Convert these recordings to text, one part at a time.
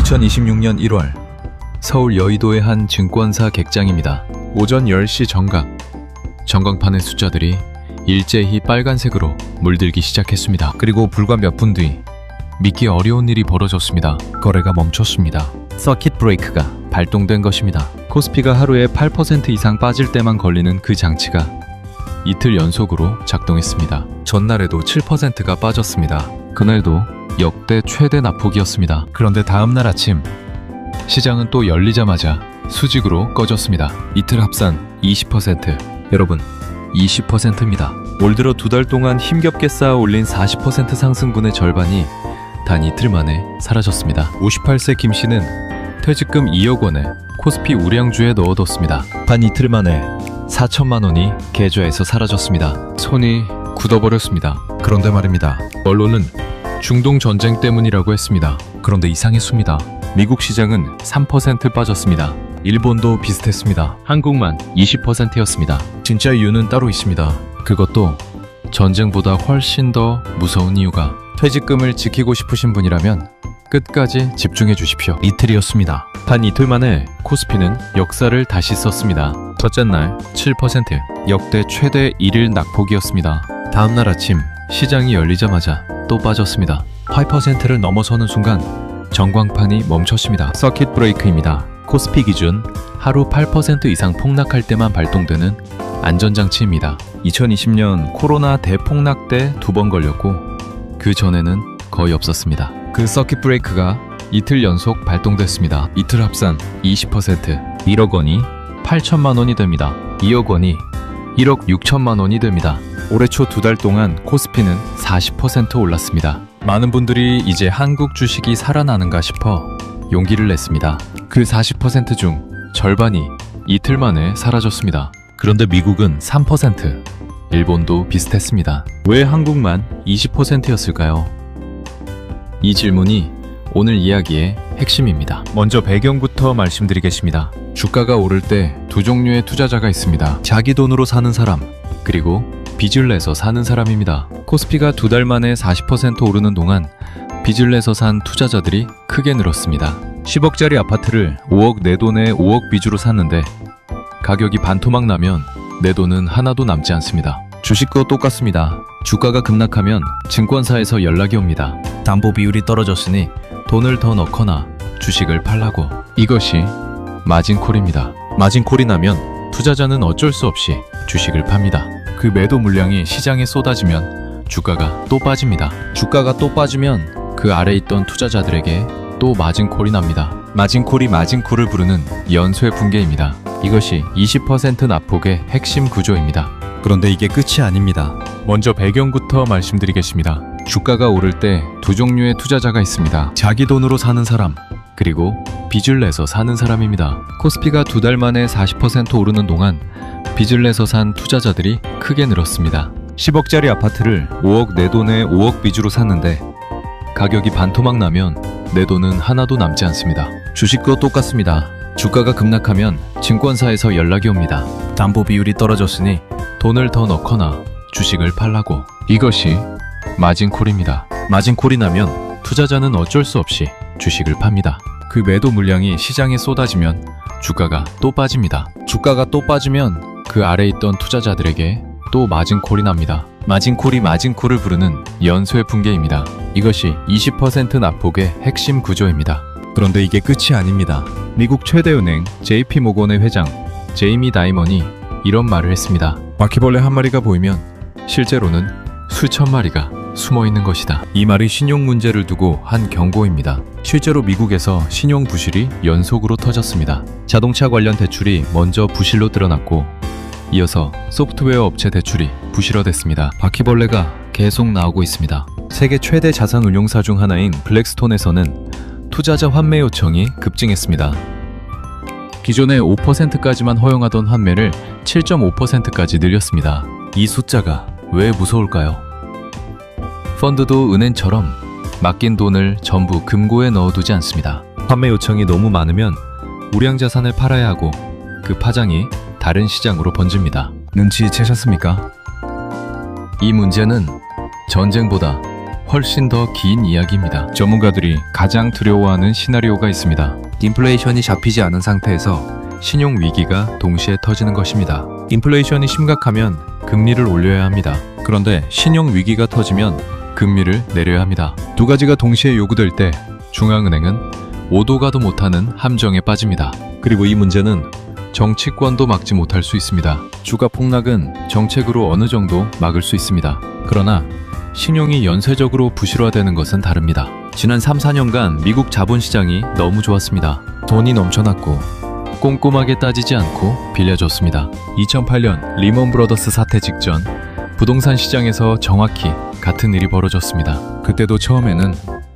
2026년 1월 서울 여의도의 한 증권사 객장입니다. 오전 10시 전광판의 숫자들이 일제히 빨간색으로 물들기 시작했습니다. 그리고 불과 몇 분 뒤 믿기 어려운 일이 벌어졌습니다. 거래가 멈췄습니다. 서킷 브레이크가 발동된 것입니다. 코스피가 하루에 8% 이상 빠질 때만 걸리는 그 장치가 이틀 연속으로 작동했습니다. 전날에도 7%가 빠졌습니다. 그날도 역대 최대 낙폭이었습니다. 그런데 다음날 아침 시장은 또 열리자마자 수직으로 꺼졌습니다. 이틀 합산 20%. 여러분, 20%입니다. 올 들어 2달 동안 힘겹게 쌓아 올린 40% 상승분의 절반이 단 이틀 만에 사라졌습니다. 58세 김 씨는 퇴직금 2억 원에 코스피 우량주에 넣어뒀습니다. 단 이틀 만에 4천만 원이 계좌에서 사라졌습니다. 손이 굳어버렸습니다. 그런데 말입니다. 언론은 중동 전쟁 때문이라고 했습니다. 그런데 이상했습니다. 미국 시장은 3% 빠졌습니다. 일본도 비슷했습니다. 한국만 20%였습니다. 진짜 이유는 따로 있습니다. 그것도 전쟁보다 훨씬 더 무서운 이유가 퇴직금을 지키고 싶으신 분이라면 끝까지 집중해 주십시오. 이틀이었습니다. 단 이틀 만에 코스피는 역사를 다시 썼습니다. 첫째 날 7%, 역대 최대 1일 낙폭이었습니다. 다음날 아침 시장이 열리자마자 또 빠졌습니다. 8%를 넘어서는 순간 전광판이 멈췄습니다. 서킷 브레이크입니다. 코스피 기준 하루 8% 이상 폭락할 때만 발동되는 안전장치입니다. 2020년 코로나 대폭락 때 2번 걸렸고 그 전에는 거의 없었습니다. 그 서킷 브레이크가 이틀 연속 발동됐습니다. 이틀 합산 20%, 1억 원이 8천만 원이 됩니다. 2억 원이 1억 6천만 원이 됩니다. 올해 초 2달 동안 코스피는 40% 올랐습니다. 많은 분들이 이제 한국 주식이 살아나는가 싶어 용기를 냈습니다. 그 40% 중 절반이 이틀 만에 사라졌습니다. 그런데 미국은 3%, 일본도 비슷했습니다. 왜 한국만 20%였을까요? 이 질문이 오늘 이야기의 핵심입니다. 먼저 배경부터 말씀드리겠습니다. 주가가 오를 때 두 종류의 투자자가 있습니다. 자기 돈으로 사는 사람, 그리고 빚을 내서 사는 사람입니다. 코스피가 2달 만에 40% 오르는 동안 빚을 내서 산 투자자들이 크게 늘었습니다. 10억짜리 아파트를 5억 내 돈에 5억 빚으로 샀는데 가격이 반토막 나면 내 돈은 하나도 남지 않습니다. 주식도 똑같습니다. 주가가 급락하면 증권사에서 연락이 옵니다. 담보 비율이 떨어졌으니 돈을 더 넣거나 주식을 팔라고. 이것이 마진콜입니다. 마진콜이 나면 투자자는 어쩔 수 없이 주식을 팝니다. 그 매도 물량이 시장에 쏟아지면 주가가 또 빠집니다. 주가가 또 빠지면 그 아래 있던 투자자들에게 또 마진콜이 납니다. 마진콜이 마진콜을 부르는 연쇄 붕괴입니다. 이것이 20% 낙폭의 핵심 구조입니다. 그런데 이게 끝이 아닙니다. 먼저 배경부터 말씀드리겠습니다. 주가가 오를 때 두 종류의 투자자가 있습니다. 자기 돈으로 사는 사람, 그리고 빚을 내서 사는 사람입니다. 코스피가 2달 만에 40% 오르는 동안 빚을 내서 산 투자자들이 크게 늘었습니다. 10억짜리 아파트를 5억 내 돈에 5억 빚으로 샀는데 가격이 반토막 나면 내 돈은 하나도 남지 않습니다. 주식도 똑같습니다. 주가가 급락하면 증권사에서 연락이 옵니다. 담보 비율이 떨어졌으니 돈을 더 넣거나 주식을 팔라고. 이것이 마진콜입니다. 마진콜이 나면 투자자는 어쩔 수 없이 주식을 팝니다. 그 매도 물량이 시장에 쏟아지면 주가가 또 빠집니다. 주가가 또 빠지면 그 아래 있던 투자자들에게 또 마진콜이 납니다. 마진콜이 마진콜을 부르는 연쇄 붕괴입니다. 이것이 20% 낙폭의 핵심 구조입니다. 그런데 이게 끝이 아닙니다. 미국 최대 은행 JP모건의 회장 제이미 다이먼이 이런 말을 했습니다. 바퀴벌레 한 마리가 보이면 실제로는 수천 마리가 숨어 있는 것이다. 이 말이 신용 문제를 두고 한 경고입니다. 실제로 미국에서 신용 부실이 연속으로 터졌습니다. 자동차 관련 대출이 먼저 부실로 드러났고 이어서 소프트웨어 업체 대출이 부실화됐습니다. 바퀴벌레가 계속 나오고 있습니다. 세계 최대 자산 운용사 중 하나인 블랙스톤에서는 투자자 환매 요청이 급증했습니다. 기존에 5%까지만 허용하던 환매를 7.5%까지 늘렸습니다. 이 숫자가 왜 무서울까요? 펀드도 은행처럼 맡긴 돈을 전부 금고에 넣어두지 않습니다. 환매 요청이 너무 많으면 우량 자산을 팔아야 하고 그 파장이 다른 시장으로 번집니다. 눈치채셨습니까? 이 문제는 전쟁보다 훨씬 더 긴 이야기입니다. 전문가들이 가장 두려워하는 시나리오가 있습니다. 인플레이션이 잡히지 않은 상태에서 신용 위기가 동시에 터지는 것입니다. 인플레이션이 심각하면 금리를 올려야 합니다. 그런데 신용 위기가 터지면 금리를 내려야 합니다. 두 가지가 동시에 요구될 때 중앙은행은 오도 가도 못하는 함정에 빠집니다. 그리고 이 문제는 정치권도 막지 못할 수 있습니다. 주가 폭락은 정책으로 어느 정도 막을 수 있습니다. 그러나 신용이 연쇄적으로 부실화되는 것은 다릅니다. 지난 3, 4년간 미국 자본시장이 너무 좋았습니다. 돈이 넘쳐났고 꼼꼼하게 따지지 않고 빌려줬습니다. 2008년 리먼 브러더스 사태 직전 부동산 시장에서 정확히 같은 일이 벌어졌습니다. 그때도 처음에는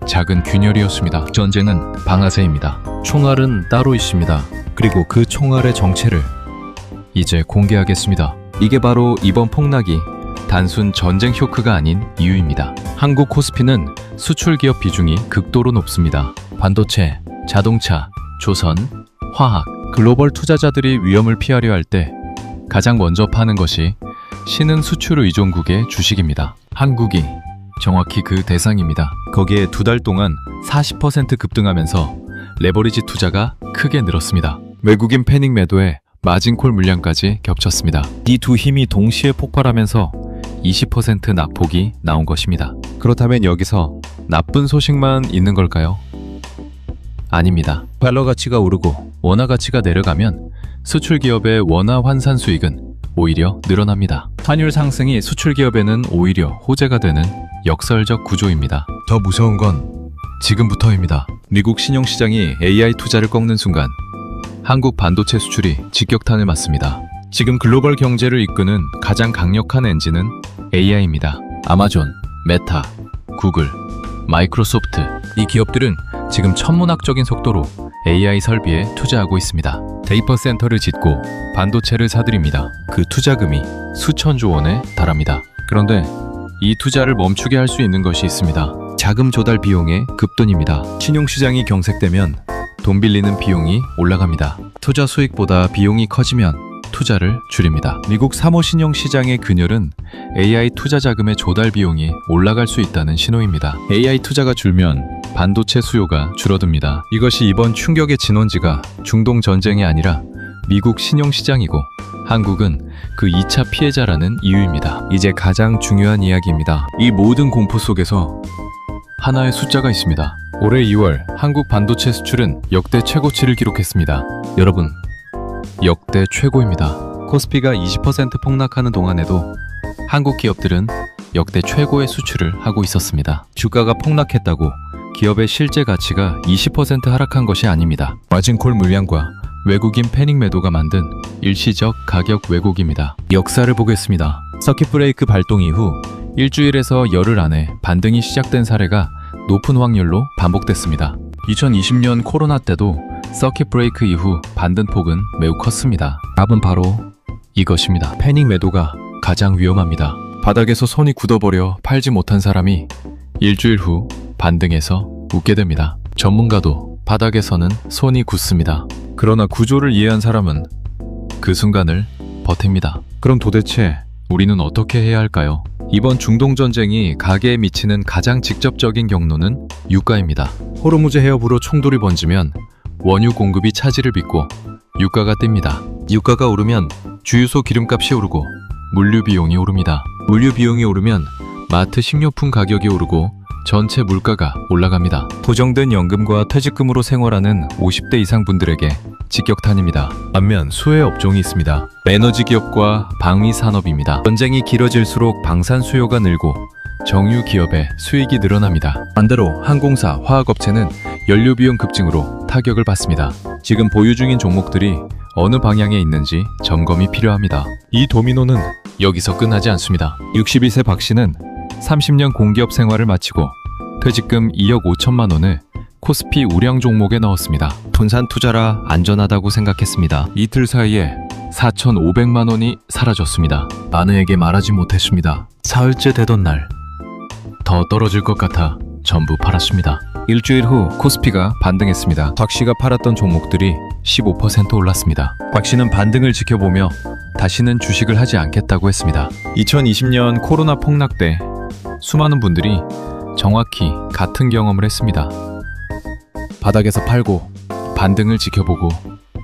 작은 균열이었습니다. 전쟁은 방아쇠입니다. 총알은 따로 있습니다. 그리고 그 총알의 정체를 이제 공개하겠습니다. 이게 바로 이번 폭락이 단순 전쟁 쇼크가 아닌 이유입니다. 한국 코스피는 수출 기업 비중이 극도로 높습니다. 반도체, 자동차, 조선, 화학, 글로벌 투자자들이 위험을 피하려 할 때 가장 먼저 파는 것이 신흥 수출 의존국의 주식입니다. 한국이 정확히 그 대상입니다. 거기에 두 달 동안 40% 급등하면서 레버리지 투자가 크게 늘었습니다. 외국인 패닉 매도에 마진콜 물량까지 겹쳤습니다. 이 두 힘이 동시에 폭발하면서 20% 낙폭이 나온 것입니다. 그렇다면 여기서 나쁜 소식만 있는 걸까요? 아닙니다. 달러 가치가 오르고 원화 가치가 내려가면 수출 기업의 원화 환산 수익은 오히려 늘어납니다. 환율 상승이 수출 기업에는 오히려 호재가 되는 역설적 구조입니다. 더 무서운 건 지금부터입니다. 미국 신용시장이 AI 투자를 꺾는 순간 한국 반도체 수출이 직격탄을 맞습니다. 지금 글로벌 경제를 이끄는 가장 강력한 엔진은 AI입니다. 아마존, 메타, 구글, 마이크로소프트 이 기업들은 지금 천문학적인 속도로 AI 설비에 투자하고 있습니다. 데이터 센터를 짓고 반도체를 사들입니다. 그 투자금이 수천조 원에 달합니다. 그런데 이 투자를 멈추게 할 수 있는 것이 있습니다. 자금 조달 비용의 급등입니다. 신용시장이 경색되면 돈 빌리는 비용이 올라갑니다. 투자 수익보다 비용이 커지면 투자를 줄입니다. 미국 사모신용시장의 균열은 AI 투자 자금의 조달 비용이 올라갈 수 있다는 신호입니다. AI 투자가 줄면 반도체 수요가 줄어듭니다. 이것이 이번 충격의 진원지가 중동 전쟁이 아니라 미국 신용시장이고 한국은 그 2차 피해자라는 이유입니다. 이제 가장 중요한 이야기입니다. 이 모든 공포 속에서 하나의 숫자가 있습니다. 올해 2월 한국 반도체 수출은 역대 최고치를 기록했습니다. 여러분, 역대 최고입니다. 코스피가 20% 폭락하는 동안에도 한국 기업들은 역대 최고의 수출을 하고 있었습니다. 주가가 폭락했다고 기업의 실제 가치가 20% 하락한 것이 아닙니다. 마진콜 물량과 외국인 패닉 매도가 만든 일시적 가격 왜곡입니다. 역사를 보겠습니다. 서킷 브레이크 발동 이후 일주일에서 열흘 안에 반등이 시작된 사례가 높은 확률로 반복됐습니다. 2020년 코로나 때도 서킷 브레이크 이후 반등폭은 매우 컸습니다. 답은 바로 이것입니다. 패닉 매도가 가장 위험합니다. 바닥에서 손이 굳어버려 팔지 못한 사람이 일주일 후 반등해서 웃게 됩니다. 전문가도 바닥에서는 손이 굳습니다. 그러나 구조를 이해한 사람은 그 순간을 버팁니다. 그럼 도대체 우리는 어떻게 해야 할까요? 이번 중동 전쟁이 가계에 미치는 가장 직접적인 경로는 유가입니다. 호르무즈 해협으로 충돌이 번지면 원유 공급이 차질을 빚고 유가가 뜁니다. 유가가 오르면 주유소 기름값이 오르고 물류 비용이 오릅니다. 물류 비용이 오르면 마트 식료품 가격이 오르고 전체 물가가 올라갑니다. 고정된 연금과 퇴직금으로 생활하는 50대 이상 분들에게 직격탄입니다. 반면 수혜 업종이 있습니다. 에너지 기업과 방위 산업입니다. 전쟁이 길어질수록 방산 수요가 늘고 정유 기업의 수익이 늘어납니다. 반대로 항공사, 화학업체는 연료 비용 급증으로 타격을 받습니다. 지금 보유 중인 종목들이 어느 방향에 있는지 점검이 필요합니다. 이 도미노는 여기서 끝나지 않습니다. 62세 박 씨는 30년 공기업 생활을 마치고 퇴직금 2억 5천만 원을 코스피 우량 종목에 넣었습니다. 분산 투자라 안전하다고 생각했습니다. 이틀 사이에 4,500만 원이 사라졌습니다. 아내에게 말하지 못했습니다. 사흘째 되던 날 더 떨어질 것 같아 전부 팔았습니다. 일주일 후 코스피가 반등했습니다. 박 씨가 팔았던 종목들이 15% 올랐습니다. 박 씨는 반등을 지켜보며 다시는 주식을 하지 않겠다고 했습니다. 2020년 코로나 폭락 때 수많은 분들이 정확히 같은 경험을 했습니다. 바닥에서 팔고 반등을 지켜보고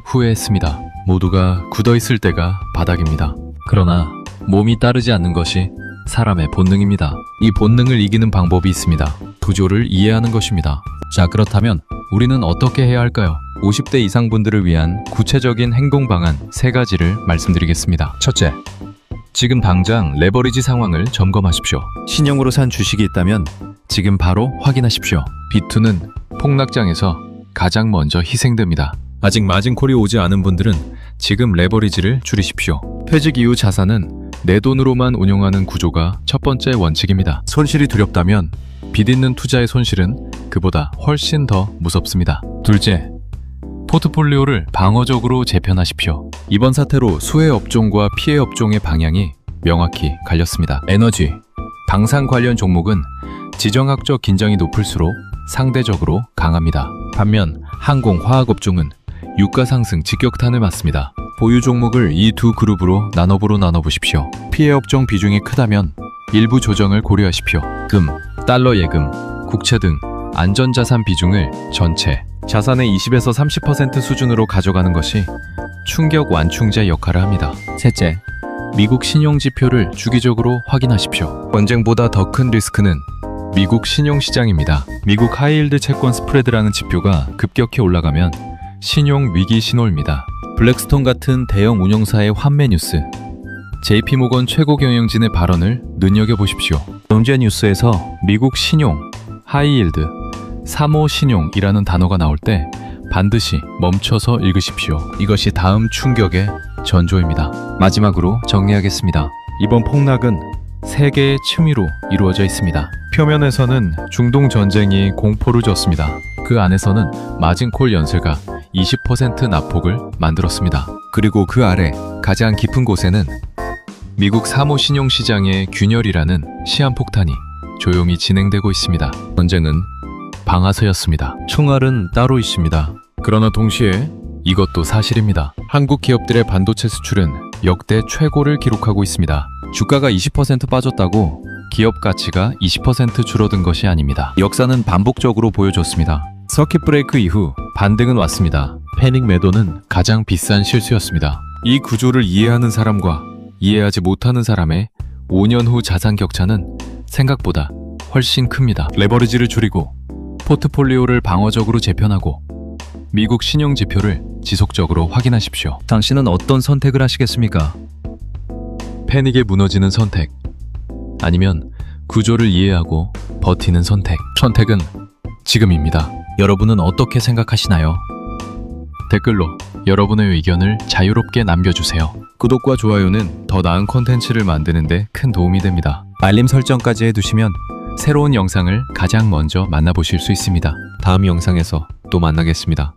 후회했습니다. 모두가 굳어있을 때가 바닥입니다. 그러나 몸이 따르지 않는 것이 사람의 본능입니다. 이 본능을 이기는 방법이 있습니다. 구조를 이해하는 것입니다. 자, 그렇다면 우리는 어떻게 해야 할까요? 50대 이상 분들을 위한 구체적인 행동 방안 3가지를 말씀드리겠습니다. 첫째, 지금 당장 레버리지 상황을 점검하십시오. 신용으로 산 주식이 있다면 지금 바로 확인하십시오. B2는 폭락장에서 가장 먼저 희생됩니다. 아직 마진콜이 오지 않은 분들은 지금 레버리지를 줄이십시오. 퇴직 이후 자산은 내 돈으로만 운용하는 구조가 첫 번째 원칙입니다. 손실이 두렵다면 빚 있는 투자의 손실은 그보다 훨씬 더 무섭습니다. 둘째, 포트폴리오를 방어적으로 재편하십시오. 이번 사태로 수혜 업종과 피해 업종의 방향이 명확히 갈렸습니다. 에너지, 방산 관련 종목은 지정학적 긴장이 높을수록 상대적으로 강합니다. 반면 항공, 화학 업종은 유가 상승 직격탄을 맞습니다. 보유 종목을 이 두 그룹으로 나눠보십시오. 피해 업종 비중이 크다면 일부 조정을 고려하십시오. 금, 달러 예금, 국채 등 안전자산 비중을 전체 자산의 20에서 30% 수준으로 가져가는 것이 충격 완충제 역할을 합니다. 셋째, 미국 신용지표를 주기적으로 확인하십시오. 전쟁보다 더 큰 리스크는 미국 신용시장입니다. 미국 하이힐드 채권 스프레드라는 지표가 급격히 올라가면 신용 위기 신호입니다. 블랙스톤 같은 대형 운용사의 환매 뉴스, JP모건 최고 경영진의 발언을 눈여겨보십시오. 경제뉴스에서 미국 신용, 하이힐드, 3호 신용이라는 단어가 나올 때 반드시 멈춰서 읽으십시오. 이것이 다음 충격의 전조입니다. 마지막으로 정리하겠습니다. 이번 폭락은 3개의 층위로 이루어져 있습니다. 표면에서는 중동 전쟁이 공포를 줬습니다. 그 안에서는 마진콜 연쇄가 20% 낙폭을 만들었습니다. 그리고 그 아래 가장 깊은 곳에는 미국 3호 신용시장의 균열이라는 시한폭탄이 조용히 진행되고 있습니다. 전쟁은 방아쇠였습니다. 총알은 따로 있습니다. 그러나 동시에 이것도 사실입니다. 한국 기업들의 반도체 수출은 역대 최고를 기록하고 있습니다. 주가가 20% 빠졌다고 기업 가치가 20% 줄어든 것이 아닙니다. 역사는 반복적으로 보여줬습니다. 서킷 브레이크 이후 반등은 왔습니다. 패닉 매도는 가장 비싼 실수였습니다. 이 구조를 이해하는 사람과 이해하지 못하는 사람의 5년 후 자산 격차는 생각보다 훨씬 큽니다. 레버리지를 줄이고 포트폴리오를 방어적으로 재편하고 미국 신용지표를 지속적으로 확인하십시오. 당신은 어떤 선택을 하시겠습니까? 패닉에 무너지는 선택, 아니면 구조를 이해하고 버티는 선택. 선택은 지금입니다. 여러분은 어떻게 생각하시나요? 댓글로 여러분의 의견을 자유롭게 남겨주세요. 구독과 좋아요는 더 나은 콘텐츠를 만드는 데 큰 도움이 됩니다. 알림 설정까지 해두시면 새로운 영상을 가장 먼저 만나보실 수 있습니다. 다음 영상에서 또 만나겠습니다.